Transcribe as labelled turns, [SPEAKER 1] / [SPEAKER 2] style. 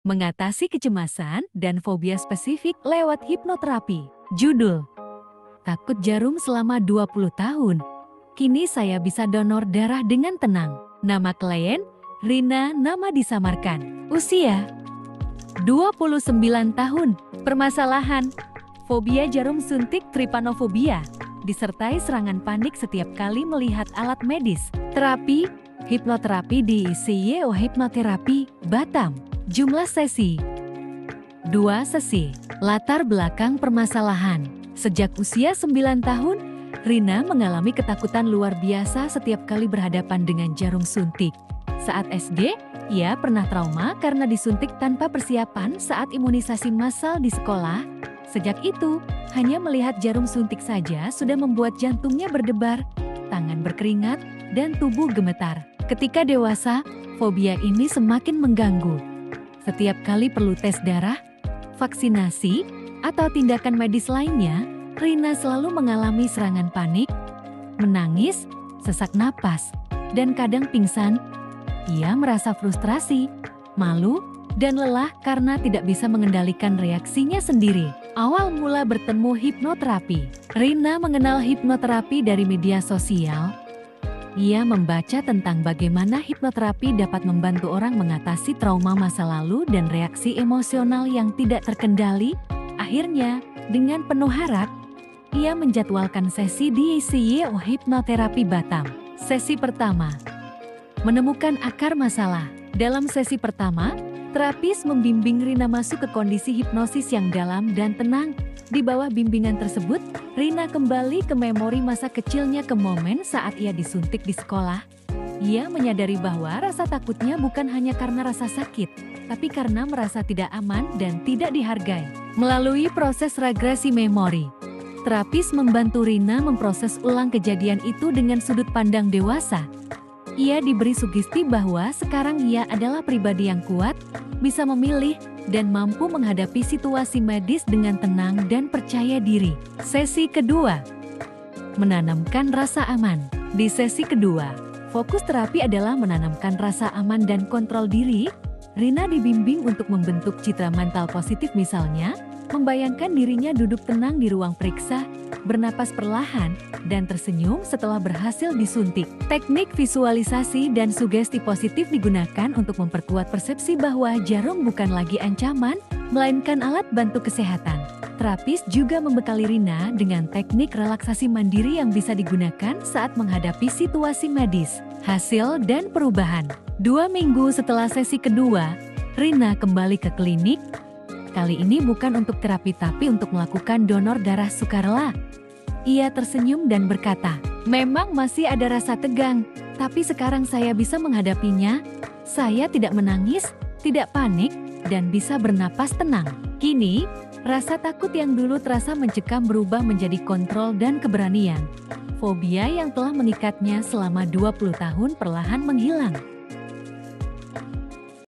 [SPEAKER 1] Mengatasi kecemasan dan fobia spesifik lewat hipnoterapi. Judul: Takut jarum selama 20 tahun. Kini saya bisa donor darah dengan tenang. Nama klien, Rina, nama disamarkan. Usia, 29 tahun. Permasalahan, fobia jarum suntik tripanofobia, disertai serangan panik setiap kali melihat alat medis. Terapi, hipnoterapi di ICYO Hipnoterapi, Batam. Jumlah sesi, 2 sesi. Latar belakang permasalahan. Sejak usia 9 tahun, Rina mengalami ketakutan luar biasa setiap kali berhadapan dengan jarum suntik. Saat SD, ia pernah trauma karena disuntik tanpa persiapan saat imunisasi massal di sekolah. Sejak itu, hanya melihat jarum suntik saja sudah membuat jantungnya berdebar, tangan berkeringat, dan tubuh gemetar. Ketika dewasa, fobia ini semakin mengganggu. Setiap kali perlu tes darah, vaksinasi, atau tindakan medis lainnya, Rina selalu mengalami serangan panik, menangis, sesak napas, dan kadang pingsan. Ia merasa frustrasi, malu, dan lelah karena tidak bisa mengendalikan reaksinya sendiri. Awal mula bertemu hipnoterapi. Rina mengenal hipnoterapi dari media sosial. Ia membaca tentang bagaimana hipnoterapi dapat membantu orang mengatasi trauma masa lalu dan reaksi emosional yang tidak terkendali. Akhirnya, dengan penuh harap, ia menjadwalkan sesi di ICYO Hipnoterapi Batam. Sesi pertama, menemukan akar masalah. Dalam sesi pertama, terapis membimbing Rina masuk ke kondisi hipnosis yang dalam dan tenang. Di bawah bimbingan tersebut, Rina kembali ke memori masa kecilnya ke momen saat ia disuntik di sekolah. Ia menyadari bahwa rasa takutnya bukan hanya karena rasa sakit, tapi karena merasa tidak aman dan tidak dihargai. Melalui proses regresi memori, terapis membantu Rina memproses ulang kejadian itu dengan sudut pandang dewasa. Ia diberi sugesti bahwa sekarang ia adalah pribadi yang kuat, bisa memilih, dan mampu menghadapi situasi medis dengan tenang dan percaya diri. Sesi kedua, menanamkan rasa aman. Di sesi kedua, fokus terapi adalah menanamkan rasa aman dan kontrol diri. Rina dibimbing untuk membentuk citra mental positif, misalnya, membayangkan dirinya duduk tenang di ruang periksa, bernapas perlahan, dan tersenyum setelah berhasil disuntik. Teknik visualisasi dan sugesti positif digunakan untuk memperkuat persepsi bahwa jarum bukan lagi ancaman, melainkan alat bantu kesehatan. Terapis juga membekali Rina dengan teknik relaksasi mandiri yang bisa digunakan saat menghadapi situasi medis. Hasil dan perubahan. 2 minggu setelah sesi kedua, Rina kembali ke klinik. Kali ini bukan untuk terapi tapi untuk melakukan donor darah sukarela. Ia tersenyum dan berkata, "Memang masih ada rasa tegang, tapi sekarang saya bisa menghadapinya. Saya tidak menangis, tidak panik, dan bisa bernapas tenang." Kini, rasa takut yang dulu terasa mencekam berubah menjadi kontrol dan keberanian. Fobia yang telah mengikatnya selama 20 tahun perlahan menghilang.